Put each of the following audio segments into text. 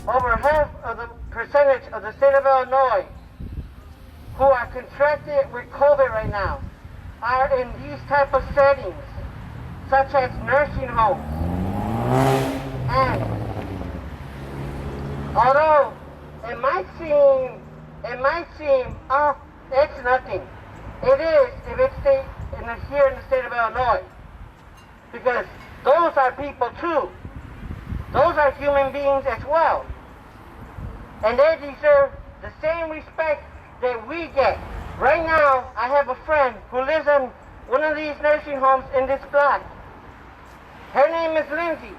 Over half of the percentage of the state of Illinois who are contracted with COVID right now are in these type of settings, such as nursing homes. And although it might seem, oh, it's nothing. It is if it's here in the state of Illinois, because those are people too. Those are human beings as well. And they deserve the same respect that we get. Right now, I have a friend who lives in one of these nursing homes in this block. Her name is Lindsay.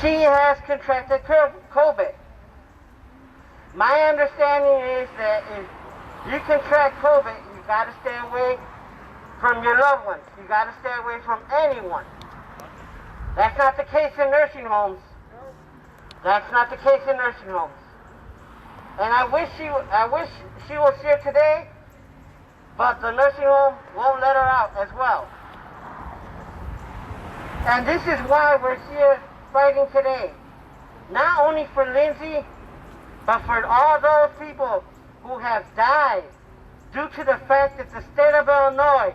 She has contracted COVID. My understanding is that if you contract COVID, you gotta stay away from your loved ones. You gotta stay away from anyone. That's not the case in nursing homes. That's not the case in nursing homes. And I wish she was here today, but the nursing home won't let her out as well. And this is why we're here fighting today. Not only for Lindsay, but for all those people who have died due to the fact that the state of Illinois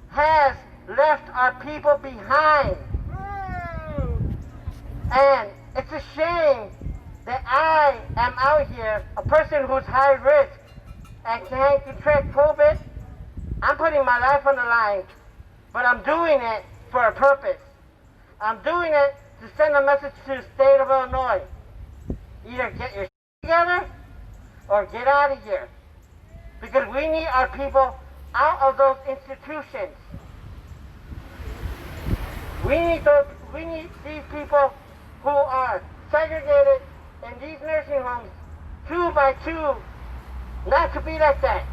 has left our people behind. And it's a shame that I am out here, a person who's high risk and can't contract COVID. I'm putting my life on the line, but I'm doing it for a purpose. I'm doing it to send a message to the state of Illinois. Either get your together or get out of here. Because we need our people out of those institutions. We need these people who are segregated in these nursing homes 2 by 2 not to be like that.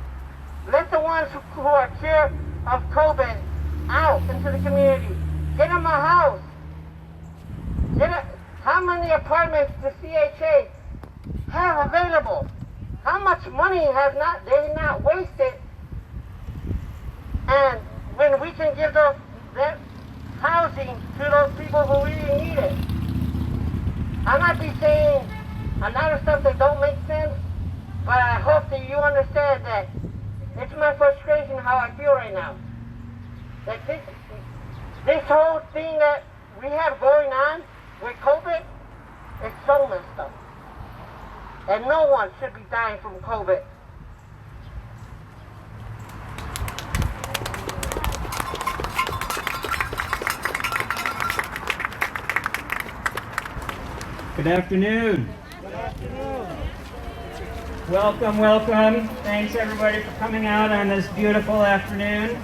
Let the ones who are cured of COVID out into the community. Get them a house. How many apartments does CHA have available? How much money have they not wasted? And when we can give that housing to those people who really need it. I might be saying a lot of stuff that don't make sense, but I hope that you understand that it's my frustration how I feel right now. That this whole thing that we have going on with COVID is so messed up. And no one should be dying from COVID. Good afternoon. Good afternoon. Welcome, welcome. Thanks everybody for coming out on this beautiful afternoon.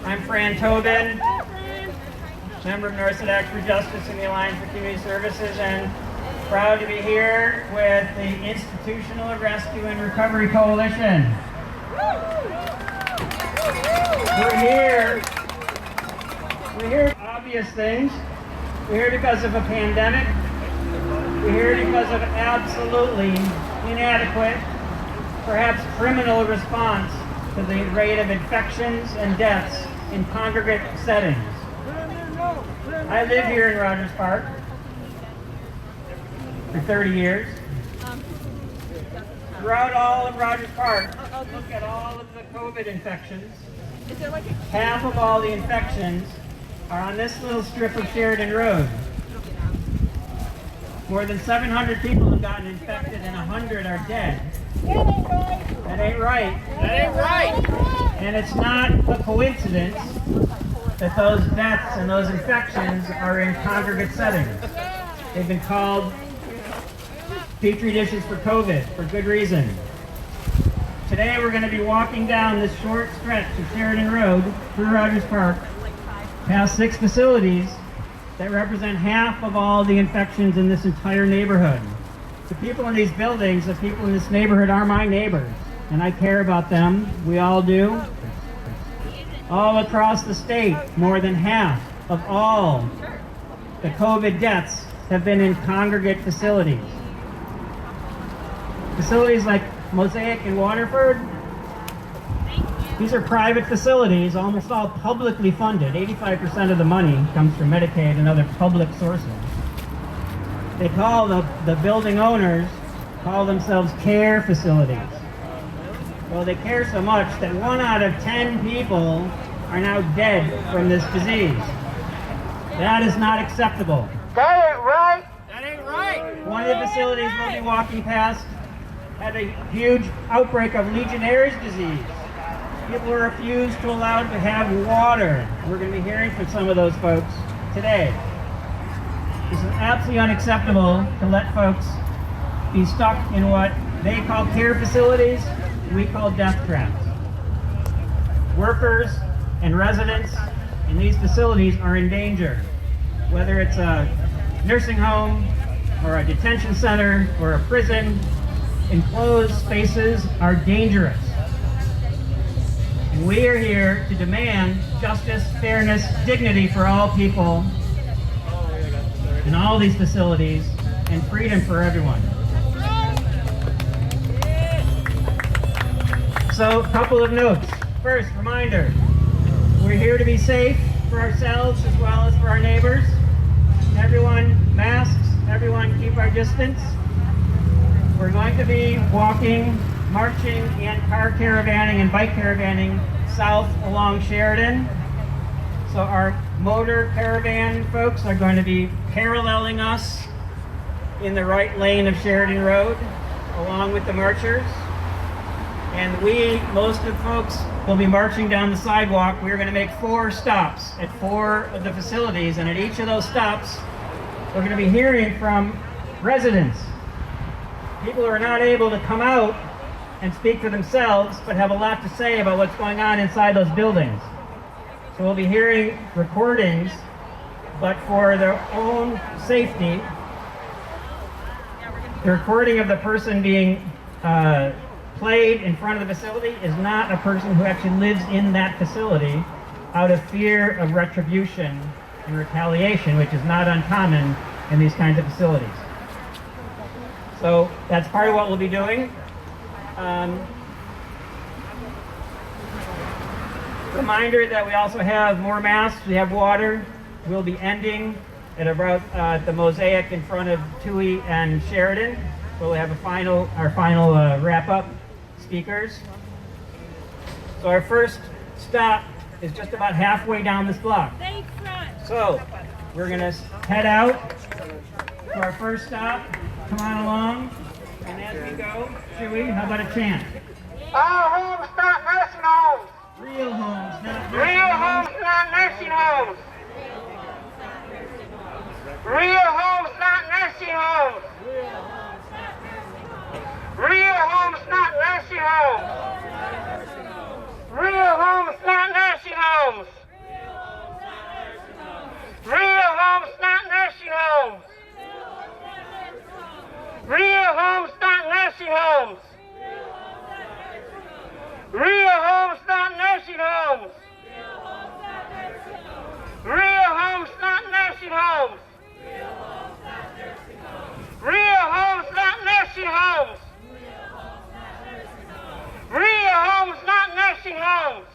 I'm Fran Tobin, member of North Act for Justice and the Alliance for Community Services, and proud to be here with the Institutional Rescue and Recovery Coalition. We're here for obvious things. We're here because of a pandemic. We're here because of absolutely inadequate, perhaps criminal response to the rate of infections and deaths in congregate settings. I live here in Rogers Park for 30 years. Throughout all of Rogers Park, look at all of the COVID infections. Half of all the infections are on this little strip of Sheridan Road. More than 700 people have gotten infected and 100 are dead. That ain't right. That ain't right. And it's not a coincidence that those deaths and those infections are in congregate settings. They've been called petri dishes for COVID for good reason. Today we're going to be walking down this short stretch of Sheridan Road through Rogers Park, past 6 facilities that represent half of all the infections in this entire neighborhood. The people in these buildings, the people in this neighborhood are my neighbors, and I care about them. We all do. All across the state, more than half of all the COVID deaths have been in congregate facilities. Facilities like Mosaic in Waterford, these are private facilities, almost all publicly funded. 85% of the money comes from Medicaid and other public sources. They call the building owners, call themselves care facilities. Well, they care so much that 1 out of 10 people are now dead from this disease. That is not acceptable. That ain't right. That ain't right. One of the facilities we'll be walking past had a huge outbreak of Legionnaire's disease. People were refused to allow to have water. We're going to be hearing from some of those folks today. This is absolutely unacceptable to let folks be stuck in what they call care facilities, we call death traps. Workers and residents in these facilities are in danger, whether it's a nursing home or a detention center or a prison. Enclosed spaces are dangerous. And we are here to demand justice, fairness, dignity for all people in all these facilities and freedom for everyone. So, a couple of notes. First, reminder, we're here to be safe for ourselves as well as for our neighbors. Everyone, masks, everyone keep our distance. We're going to be walking, marching, and car caravanning and bike caravanning south along Sheridan. So our motor caravan folks are going to be paralleling us in the right lane of Sheridan Road, along with the marchers. And most of the folks will be marching down the sidewalk. We're going to make 4 stops at 4 of the facilities, and at each of those stops, we're going to be hearing from residents. People who are not able to come out and speak for themselves, but have a lot to say about what's going on inside those buildings. So we'll be hearing recordings, but for their own safety, the recording of the person being played in front of the facility is not a person who actually lives in that facility out of fear of retribution and retaliation, which is not uncommon in these kinds of facilities. So that's part of what we'll be doing. Reminder that we also have more masks, we have water. We'll be ending at about the Mosaic in front of Toohey and Sheridan. We'll have our final wrap-up speakers. So our first stop is just about halfway down this block. So we're gonna head out to our first stop. Come on along, and as we go, Chewy, how about a chant? All homes, not nursing homes. Real homes, not nursing Real homes. homes, not nursing homes. Real homes, not nursing homes. Real homes, not nursing homes. Real homes, not nursing homes. Real homes, not nursing homes. Real homes, not nursing homes. Real homes, not nursing homes. Real homes, not nursing homes. Real homes, not nursing homes. Real homes, not nursing homes.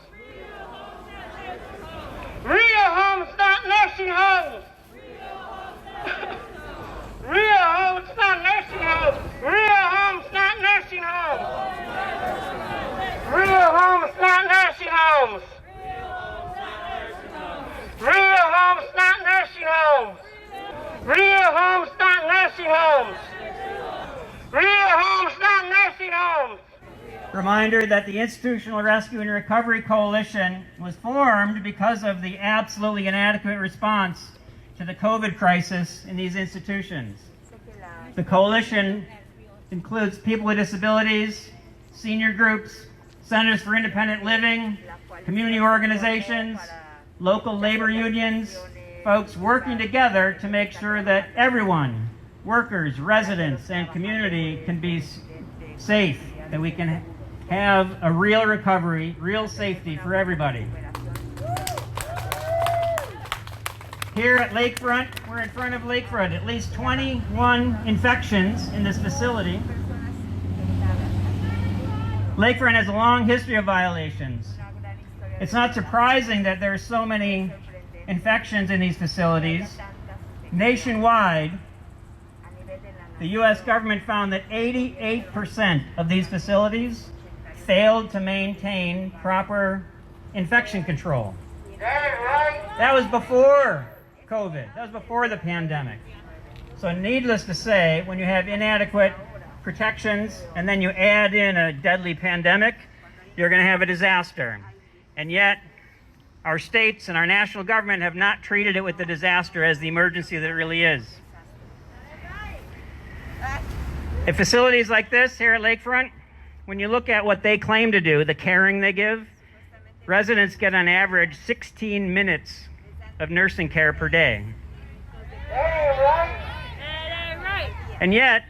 Real homes, not nursing homes. Real homes, not nursing homes. Real homes, not nursing homes. Real homes, not nursing homes. Real homes, not nursing homes. Real homes, not nursing homes. Real homes, not nursing homes. Reminder that the Institutional Rescue and Recovery Coalition was formed because of the absolutely inadequate response to the COVID crisis in these institutions. The coalition includes people with disabilities, senior groups, centers for independent living, community organizations, local labor unions, folks working together to make sure that everyone, workers, residents, and community can be safe, that we can have a real recovery, real safety for everybody. Here at Lakefront, we're in front of Lakefront, at least 21 infections in this facility. Lakefront has a long history of violations. It's not surprising that there are so many infections in these facilities. Nationwide, the U.S. government found that 88% of these facilities failed to maintain proper infection control. That was before COVID. That was before the pandemic. So needless to say, when you have inadequate protections and then you add in a deadly pandemic, you're going to have a disaster. And yet, our states and our national government have not treated it with the disaster as the emergency that it really is. At facilities like this here at Lakefront, when you look at what they claim to do, the caring they give, residents get on average 16 minutes of nursing care per day. And yet,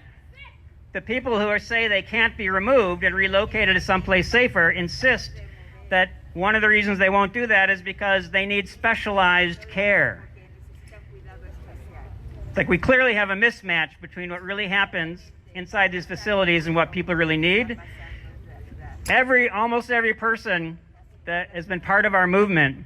the people who say they can't be removed and relocated to someplace safer insist that one of the reasons they won't do that is because they need specialized care. It's like we clearly have a mismatch between what really happens inside these facilities and what people really need. Almost every person that has been part of our movement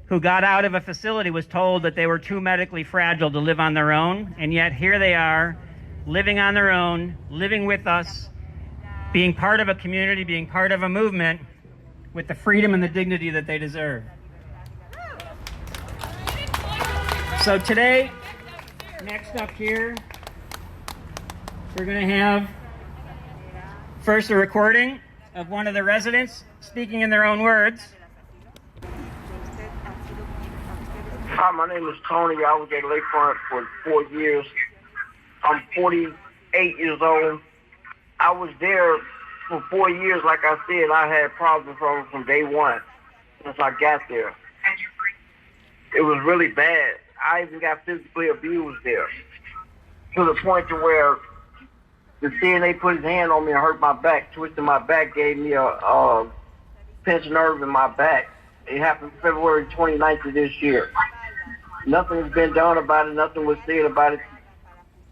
who got out of a facility was told that they were too medically fragile to live on their own, and yet here they are, living on their own, living with us, being part of a community, being part of a movement with the freedom and the dignity that they deserve. So today, next up here, we're going to have first a recording of one of the residents speaking in their own words. Hi, my name is Tony. I was at Lakefront for 4 years. I'm 48 years old. I was there for 4 years. Like I said, I had problems from day one since I got there. It was really bad. I even got physically abused there to the point to where the CNA put his hand on me and hurt my back, twisted my back, gave me a pinched nerve in my back. It happened February 29th of this year. Nothing has been done about it. Nothing was said about it.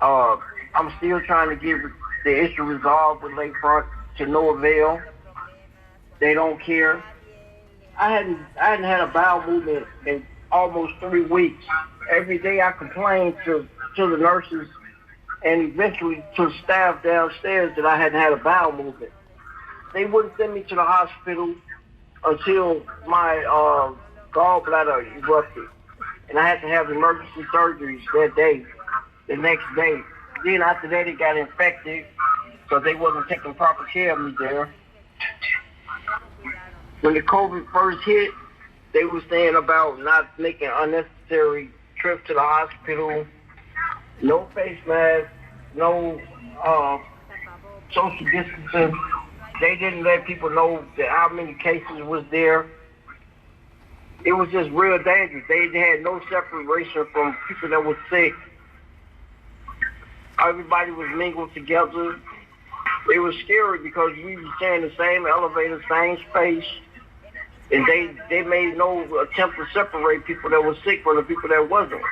I'm still trying to get the issue resolved with Lakefront to no avail. They don't care. I hadn't had a bowel movement in almost 3 weeks. Every day I complained to the nurses and eventually to the staff downstairs that I hadn't had a bowel movement. They wouldn't send me to the hospital until my gallbladder erupted. And I had to have emergency surgeries that day, the next day. Then after that, it got infected, so they wasn't taking proper care of me there. When the COVID first hit, they were saying about not making unnecessary trips to the hospital, no face mask, no social distancing. They didn't let people know that how many cases was there. It was just real dangerous. They had no separation from people that were sick. Everybody was mingled together. It was scary because we were sharing the same elevator, same space. And they made no attempt to separate people that were sick from the people that wasn't.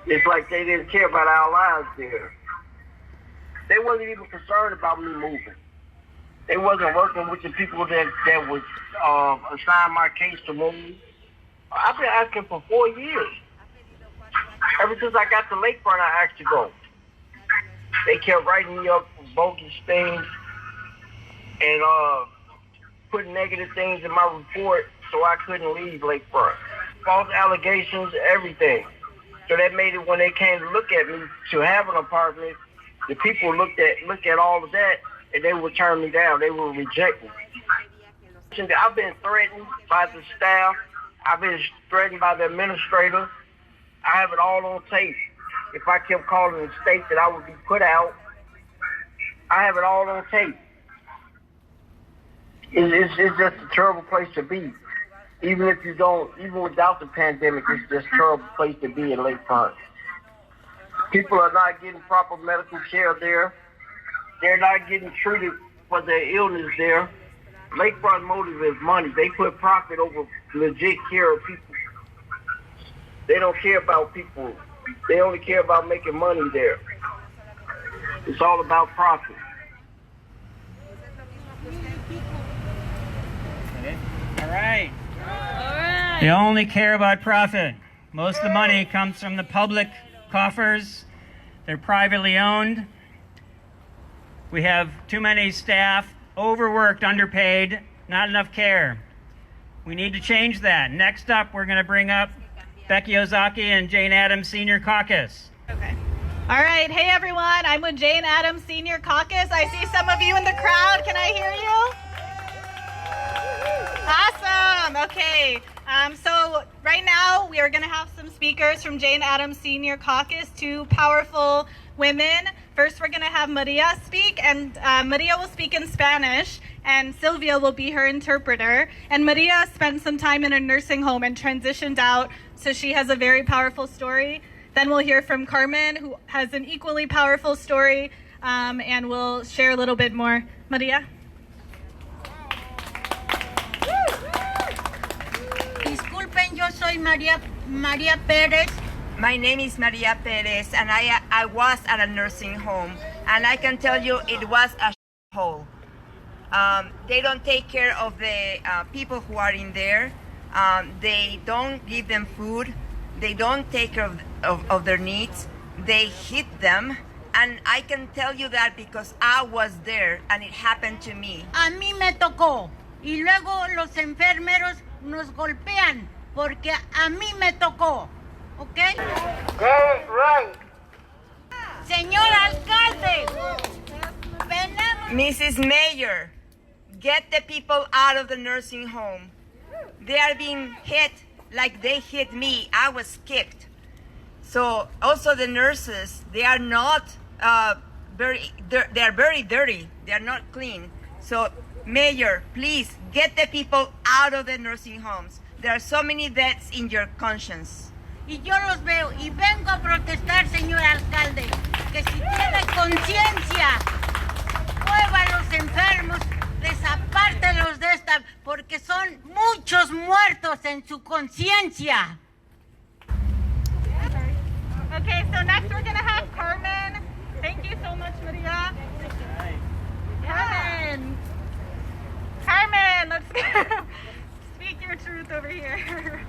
It's like they didn't care about our lives there. They wasn't even concerned about me moving. They wasn't working with the people that was assigned my case to move. I've been asking for 4 years. Ever since I got to Lakefront, I asked to go. They kept writing me up for bogus things and putting negative things in my report so I couldn't leave Lakefront. False allegations, everything. So that made it when they came to look at me to have an apartment, the people looked at all of that and they will turn me down. They will reject me. I've been threatened by the staff. I've been threatened by the administrator. I have it all on tape. If I kept calling the state that I would be put out, I have it all on tape. It's just a terrible place to be. Even without the pandemic, it's just a terrible place to be in Lakefront. People are not getting proper medical care there. They're not getting treated for their illness there. Lakefront motive is money. They put profit over legit care of people. They don't care about people. They only care about making money there. It's all about profit. All right. They only care about profit. Most of the money comes from the public coffers. They're privately owned. We have too many staff, overworked, underpaid, not enough care. We need to change that. Next up, we're going to bring up Becky Ozaki and Jane Addams Senior Caucus. Okay. All right. Hey, everyone. I'm with Jane Addams Senior Caucus. I see some of you in the crowd. Can I hear you? Awesome. Okay. So right now we are going to have some speakers from Jane Addams Senior Caucus, two powerful women. First, we're going to have Maria speak, and Maria will speak in Spanish, and Sylvia will be her interpreter. And Maria spent some time in a nursing home and transitioned out, so she has a very powerful story. Then we'll hear from Carmen, who has an equally powerful story, and we'll share a little bit more. Maria? Disculpen, yo soy María Pérez. My name is Maria Perez, and I was at a nursing home, and I can tell you it was a hole. They don't take care of the people who are in there. They don't give them food. They don't take care of their needs. They hit them, and I can tell you that because I was there, and it happened to me. A mí me tocó. Y luego los enfermeros nos golpean porque a mí me tocó. ¿Ok? Get it right. Señor alcalde, venemos. Mrs. Mayor, get the people out of the nursing home. They are being hit like they hit me. I was kicked. So also the nurses, they are not they are very dirty. They are not clean. So Mayor, please get the people out of the nursing homes. There are so many deaths in your conscience. Y yo los veo y vengo a protestar, señor alcalde, que si tiene conciencia, mueva a los enfermos, desapártelos de esta, porque son muchos muertos en su conciencia. Okay, so next we're going to have Carmen. Thank you so much, Maria. Carmen. Carmen, let's go. Speak your truth over here.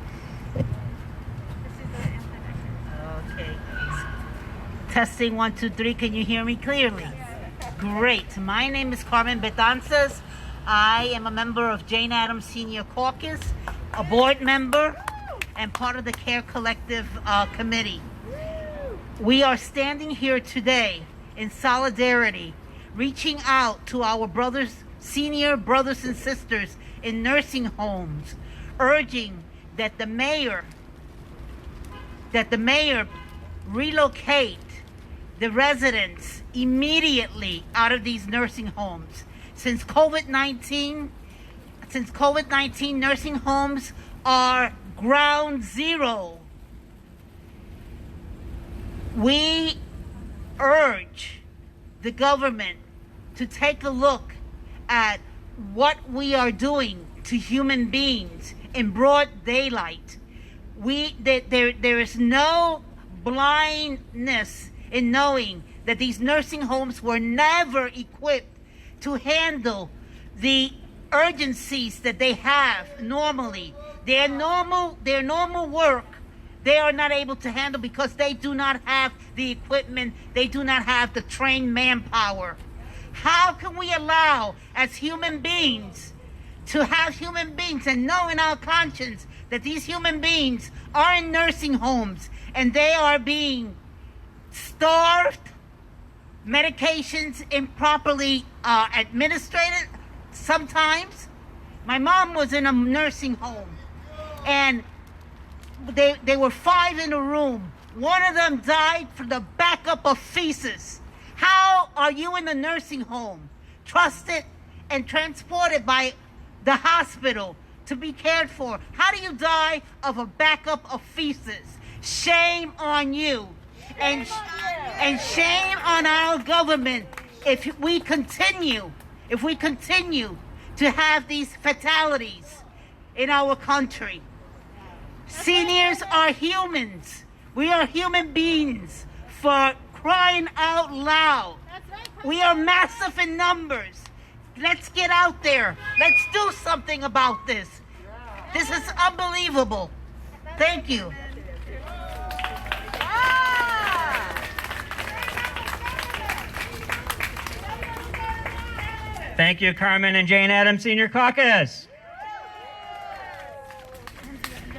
Okay. Testing 1, 2, 3. Can you hear me clearly? Great. My name is Carmen Betances. I am a member of Jane Addams Senior Caucus, a board member, and part of the Care Collective committee. We are standing here today in solidarity, reaching out to our senior brothers and sisters in nursing homes, urging that the mayor relocate the residents immediately out of these nursing homes. Since COVID-19, nursing homes are ground zero. We urge the government to take a look at what we are doing to human beings in broad daylight. There is no blindness in knowing that these nursing homes were never equipped to handle the urgencies that they have normally. Their normal work, they are not able to handle because they do not have the equipment, they do not have the trained manpower. How can we allow, as human beings, to have human beings and know in our conscience that these human beings are in nursing homes and they are being starved, medications improperly administered sometimes. My mom was in a nursing home, and they were 5 in a room. One of them died from the backup of feces. How are you in the nursing home, trusted and transported by the hospital to be cared for? How do you die of a backup of feces? Shame on you. And shame on our government if we continue to have these fatalities in our country. Seniors are humans. We are human beings, for crying out loud. We are massive in numbers. Let's get out there. Let's do something about this. This is unbelievable. Thank you. Thank you, Carmen and Jane Addams Senior Caucus.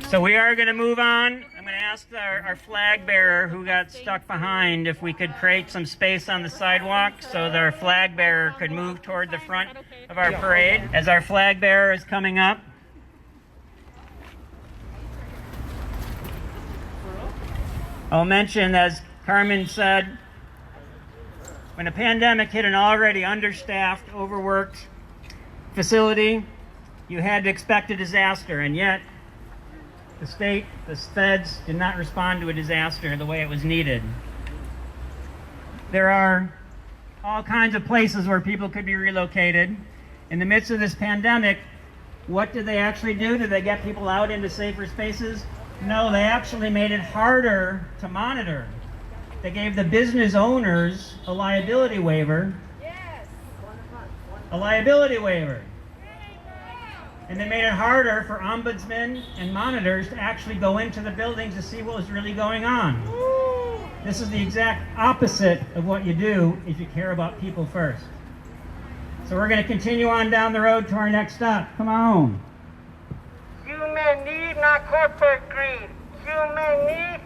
So we are going to move on. I'm going to ask our flag bearer who got stuck behind if we could create some space on the sidewalk so that our flag bearer could move toward the front of our parade. As our flag bearer is coming up, I'll mention, as Carmen said, when a pandemic hit an already understaffed, overworked facility, you had to expect a disaster, and yet the state, the feds, did not respond to a disaster the way it was needed. There are all kinds of places where people could be relocated. In the midst of this pandemic, what did they actually do? Did they get people out into safer spaces? No, they actually made it harder to monitor. They gave the business owners a liability waiver. Yes. A liability waiver. And they made it harder for ombudsmen and monitors to actually go into the buildings to see what was really going on. This is the exact opposite of what you do if you care about people first. So we're going to continue on down the road to our next stop. Come on. Human need, not corporate greed. Human need,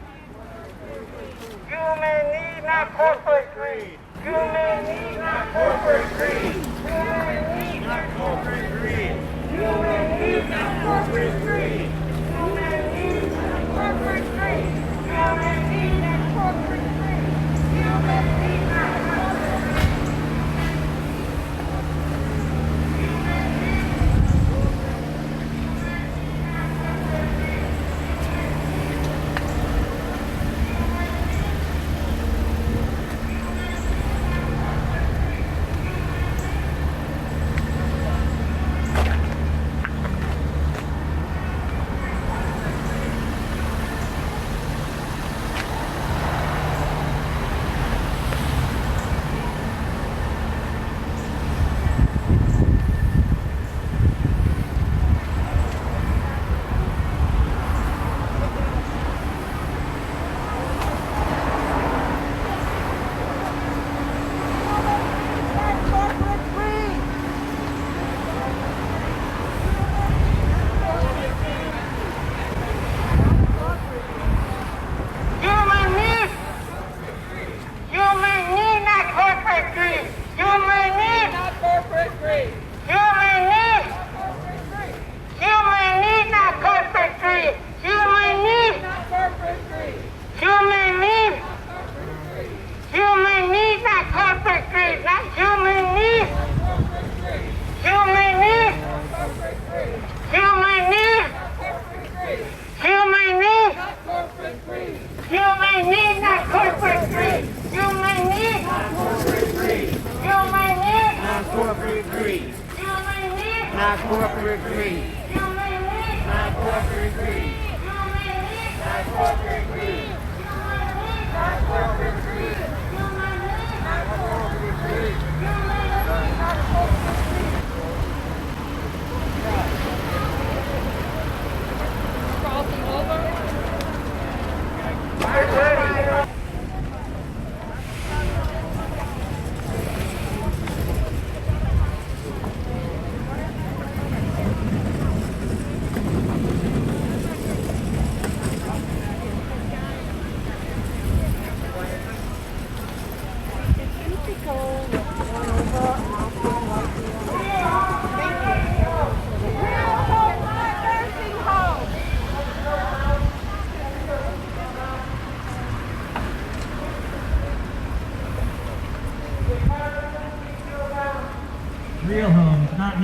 not corporate greed. Human need, not corporate greed. Human need, not corporate greed. Human need, not corporate greed. Human need, not corporate greed. Human need, not corporate greed. Human need, not corporate greed.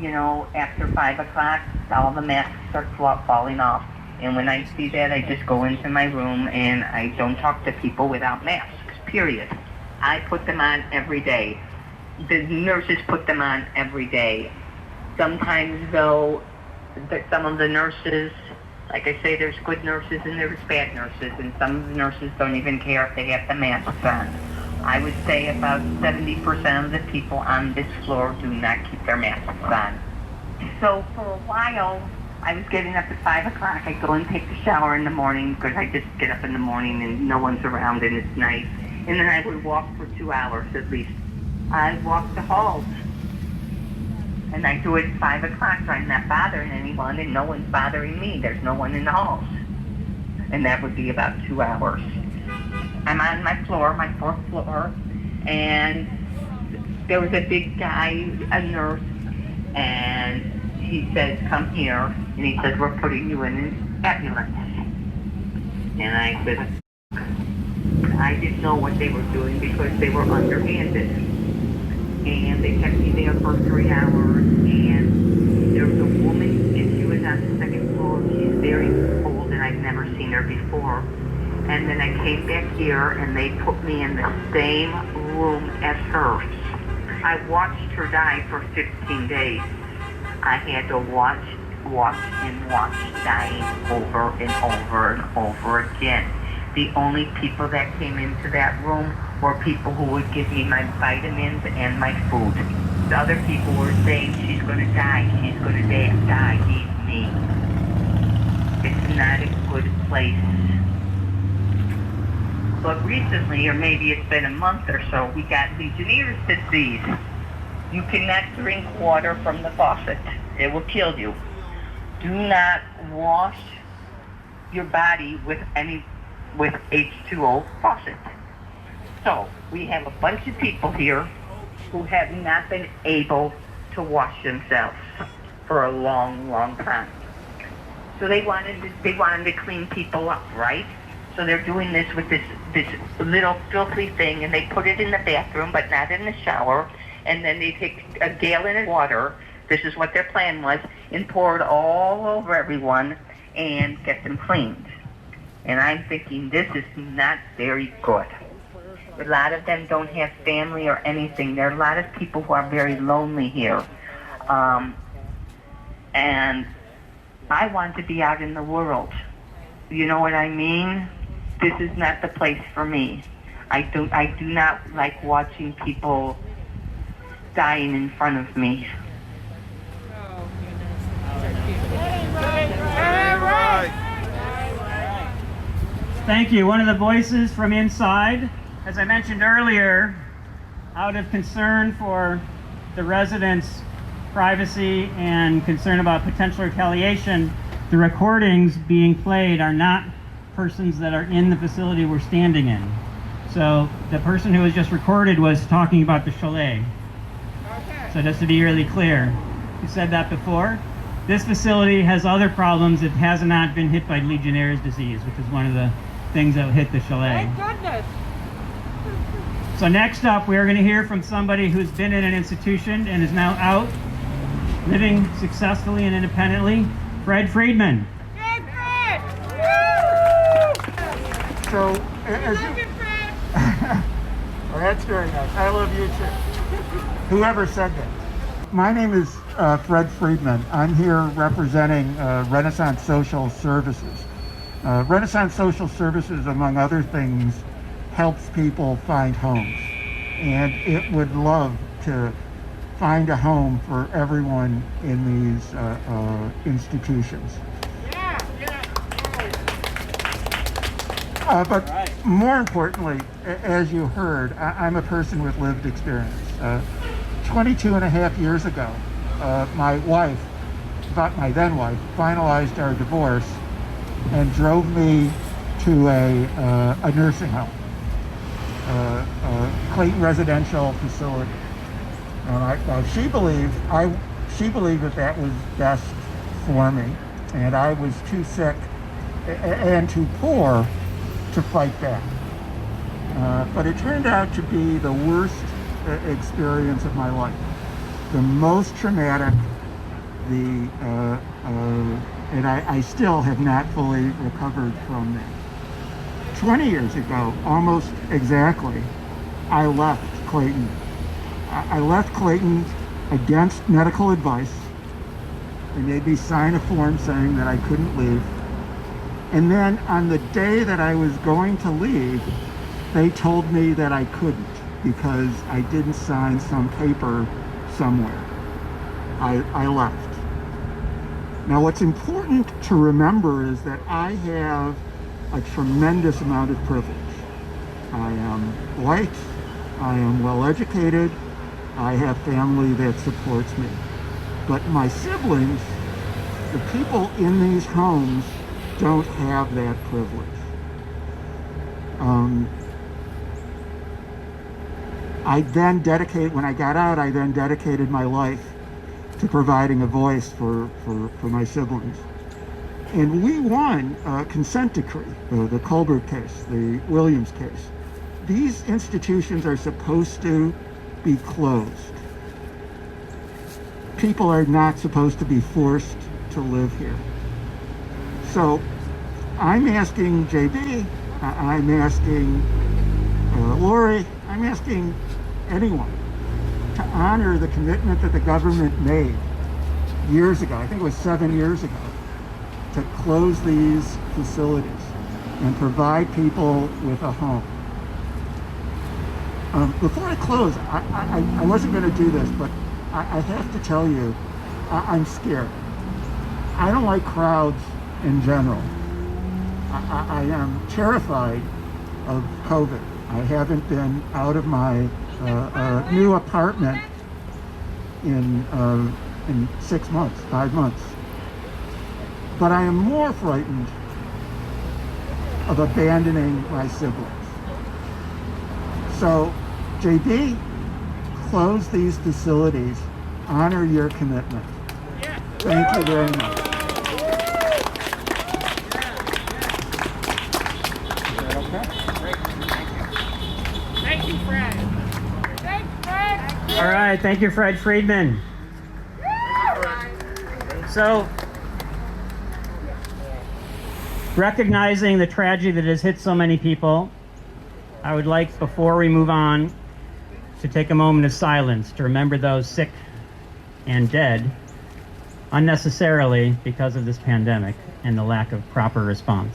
you know, after 5 o'clock, all the masks start falling off. And when I see that, I just go into my room and I don't talk to people without masks, period. I put them on every day. The nurses put them on every day. Sometimes, though, some of the nurses, like I say, there's good nurses and there's bad nurses, and some of the nurses don't even care if they have the masks on. I would say about 70% of the people on this floor do not keep their masks on. So for a while, I was getting up at 5 o'clock. I go and take the shower in the morning because I just get up in the morning and no one's around and it's nice. And then I would walk for 2 hours at least. I walk the halls. And I do it at 5 o'clock so I'm not bothering anyone and no one's bothering me. There's no one in the halls. And that would be about 2 hours. I'm on my floor, my 4th floor, and there was a big guy, a nurse, and he says, come here, and he says, we're putting you in an ambulance. And I said, I didn't know what they were doing because they were underhanded. And they kept me there for 3 hours, and there was a woman, and she was on the 2nd floor. She's very old, and I've never seen her before. And then I came back here, and they put me in the same room as her. I watched her die for 15 days. I had to watch dying over and over and over again. The only people that came into that room were people who would give me my vitamins and my food. The other people were saying, she's going to die, she's going to die, eat me. It's not a good place. But recently, or maybe it's been a month or so, we got Legionnaire's disease. You cannot drink water from the faucet. It will kill you. Do not wash your body with H2O faucet. So, we have a bunch of people here who have not been able to wash themselves for a long, long time. So they wanted to clean people up, right? So they're doing this with this little filthy thing, and they put it in the bathroom, but not in the shower, and then they take a gallon of water, this is what their plan was, and pour it all over everyone and get them cleaned. And I'm thinking, this is not very good. A lot of them don't have family or anything. There are a lot of people who are very lonely here. And I want to be out in the world. You know what I mean? This is not the place for me. I do not like watching people dying in front of me. Thank you. One of the voices from inside. As I mentioned earlier, out of concern for the residents' privacy and concern about potential retaliation, the recordings being played are not persons that are in the facility we're standing in. So the person who was just recorded was talking about the chalet. Okay. So just to be really clear, you said that before. This facility has other problems. It has not been hit by Legionnaire's disease, which is one of the things that hit the chalet. Thank goodness. So next up, we are going to hear from somebody who's been in an institution and is now out, living successfully and independently, Fred Friedman. Good, Fred! So, I love you, Fred! well, that's very nice. I love you too. Whoever said that. My name is Fred Friedman. I'm here representing Renaissance Social Services. Renaissance Social Services, among other things, helps people find homes. And it would love to find a home for everyone in these institutions. But more importantly, as you heard, I'm a person with lived experience. 22 and a half years ago, my wife, my then wife, finalized our divorce and drove me to a nursing home, Clayton Residential Facility. And she believed that was best for me, and I was too sick and too poor to fight back. But it turned out to be the worst experience of my life. The most traumatic, and I still have not fully recovered from that. 20 years ago, almost exactly, I left Clayton. I left Clayton against medical advice. They made me sign a form saying that I couldn't leave. And then on the day that I was going to leave, they told me that I couldn't because I didn't sign some paper somewhere. I left. Now what's important to remember is that I have a tremendous amount of privilege. I am white, I am well educated, I have family that supports me. But my siblings, the people in these homes, don't have that privilege. When I got out, I then dedicated my life to providing a voice for my siblings. And we won a consent decree, the Colbert case, the Williams case. These institutions are supposed to be closed. People are not supposed to be forced to live here. So I'm asking JB, I'm asking Lori, I'm asking anyone to honor the commitment that the government made years ago, I think it was 7 years ago, to close these facilities and provide people with a home. Before I close, I wasn't going to do this, but I have to tell you, I'm scared. I don't like crowds in general. I am terrified of COVID. I haven't been out of my new apartment in 6 months, 5 months. But I am more frightened of abandoning my siblings. So, JB, close these facilities, honor your commitment. Thank you very much. Thank you, Fred. Thanks, Fred. All right, thank you, Fred Friedman. So, recognizing the tragedy that has hit so many people, I would like, before we move on, to take a moment of silence to remember those sick and dead unnecessarily because of this pandemic and the lack of proper response.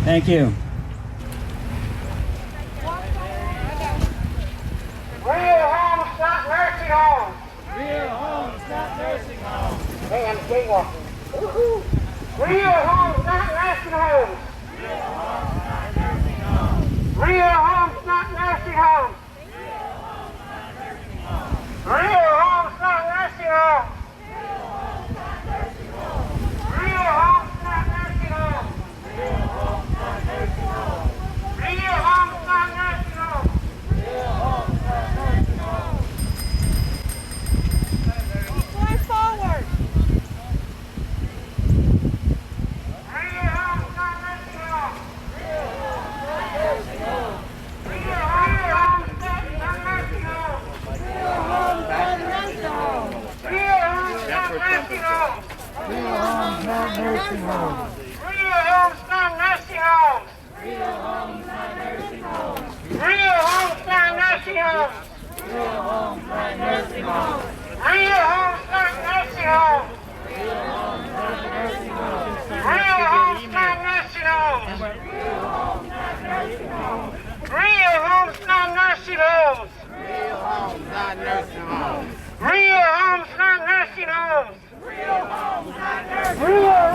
Thank you. Real homes, not nursing homes. Real homes, not nursing homes. Hey, I'm jaywalking. Woohoo! Real homes, not nursing homes. Real homes, not nursing homes. Real homes, not nursing homes. Real homes, not nursing homes. Real homes, not nursing homes. Real homes, not nursing homes. Real homes, not nursing homes. Real homes, not nursing homes. Fly forward. Real homes, not nursing homes. Real homes, not nursing homes. Real homes, not nursing homes. Real homes, not nursing homes. Real homes, not nursing homes. Real homes, not nursing homes. Real homes, not nursing homes. Real homes, not nursing homes. Real homes, not nursing homes. Real homes, not nursing homes. Real homes, not nursing homes. Real homes, not nursing homes. Real homes, not nursing homes. Real homes, not nursing homes. Real homes, nursing homes. Real homes, not nursing homes. Real homes, not nursing homes. Real homes, not nursing homes.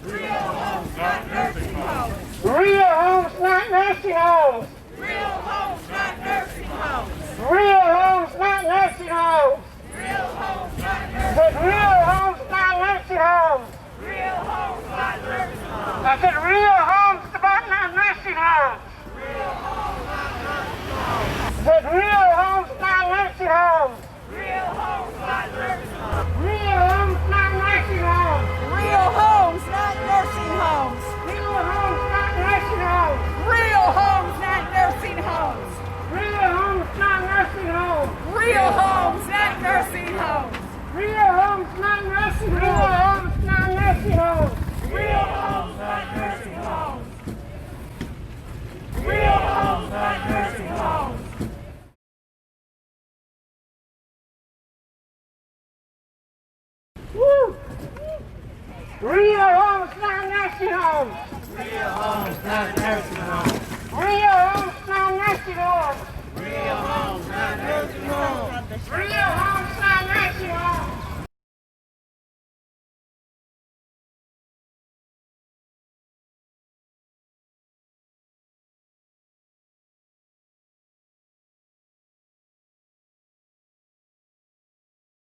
Real homes, not nursing homes. Real homes, not nursing homes. Real homes, not nursing homes. Real homes, not nursing homes. Real homes, not nursing homes. Real homes, not nursing I said real homes, not nursing homes. Real homes, not nursing homes. I said real homes, not nursing homes. Real homes, not nursing homes. I said real homes, not nursing homes. Real homes, not nursing homes. Real homes, not nursing homes. Real homes, not nursing homes. Real homes, not nursing homes. Real homes, not nursing homes. Real homes, not nursing homes. Real homes, not nursing homes. Real homes, not nursing homes. Real homes, not nursing homes. Real homes, not nursing homes. Real homes, not nursing homes. Woo! Real homes, not nursing homes. Real homes, not nursing homes. Real homes, not nursing homes. Real homes, not nursing homes. Real homes, not nursing homes.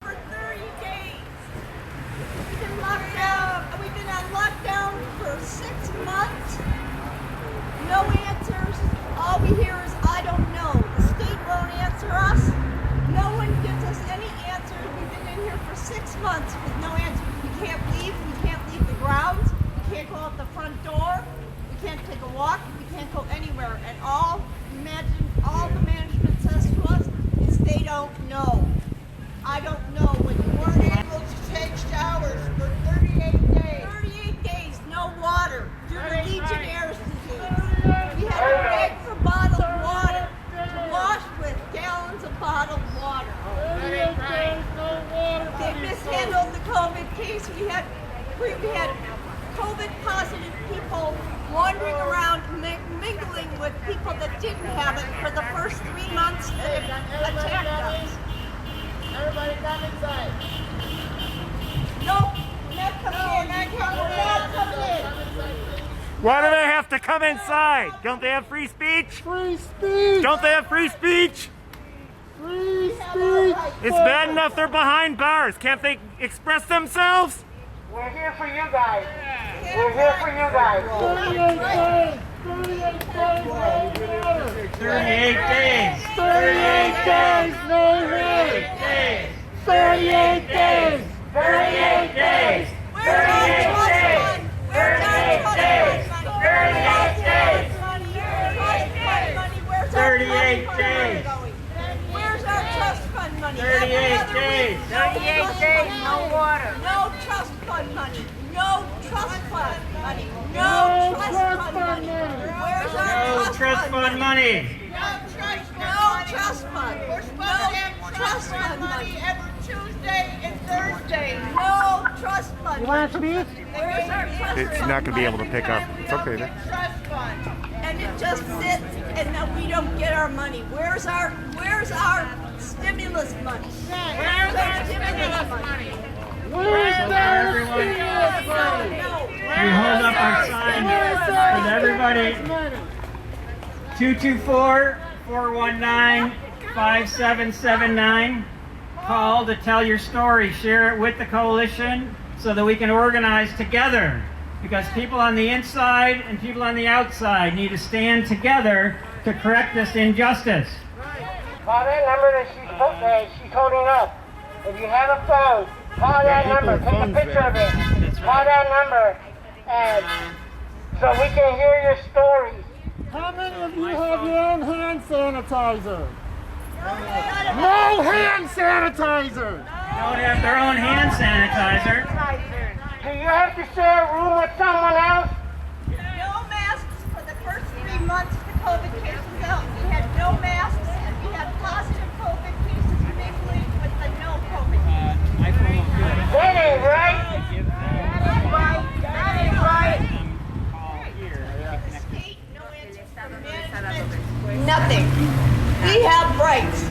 For 30 days. We've been locked down. We've been on lockdown for 6 months. No answers. All we hear is, I don't know. The state won't answer us. No one gives us any answers. We've been in here for 6 months with no answers. We can't leave. We can't leave the grounds. We can't go out the front door. We can't take a walk. We can't go anywhere. And all the management says to us is they don't know. I don't know. When you weren't able to take showers for 38 days. 38 days, no water. Due to Legionnaire's disease. We had to beg for bottled water to wash with gallons of bottled water. 38 days, no water. They mishandled the COVID case. We had COVID positive people wandering around mingling with people that didn't have it for the first 3 months that it attacked us. Everybody come inside. Nope, not coming in. Why do they have to come inside? Don't they have free speech? Free speech! Don't they have free speech? Free speech! It's bad enough they're behind bars. Can't they express themselves? We're here for you guys. We're here for you guys. 38 days! 38 days, no water! 38 days. 38 days, no water! 38 days! 38 days. 38 days. 38 days. 38 days. 38 days. Where's our trust fund money? 38 days. 38 days, no water. No trust fund money. No trust fund money. No trust fund money. Where's our No trust fund money. No trust fund. We're supposed to have trust fund money every Tuesday and Thursday. No trust fund. You want to speak? Where's our trust It's fund not going to be able to money? pick up. It's okay. Trust fund. And it just sits and then we don't get our money. Where's our stimulus money? Where's our stimulus money? Where's their Everyone. stimulus money? We hold up our sign with everybody. 224-419-5779. Call to tell your story. Share it with the coalition so that we can organize together. Because people on the inside and people on the outside need to stand together to correct this injustice. Call that number that she's holding up. If you have a phone, call that number. Take a picture of it. Call that number, and so we can hear your stories. How many of you have your own hand sanitizer? No hand sanitizer! Don't have their own hand sanitizer. Do you have to share a room with someone else? No masks for the first 3 months the COVID cases out. We had no masks and we had positive COVID cases mingling with the no COVID cases. That ain't right. That ain't right. The state, no answer from management. We have rights.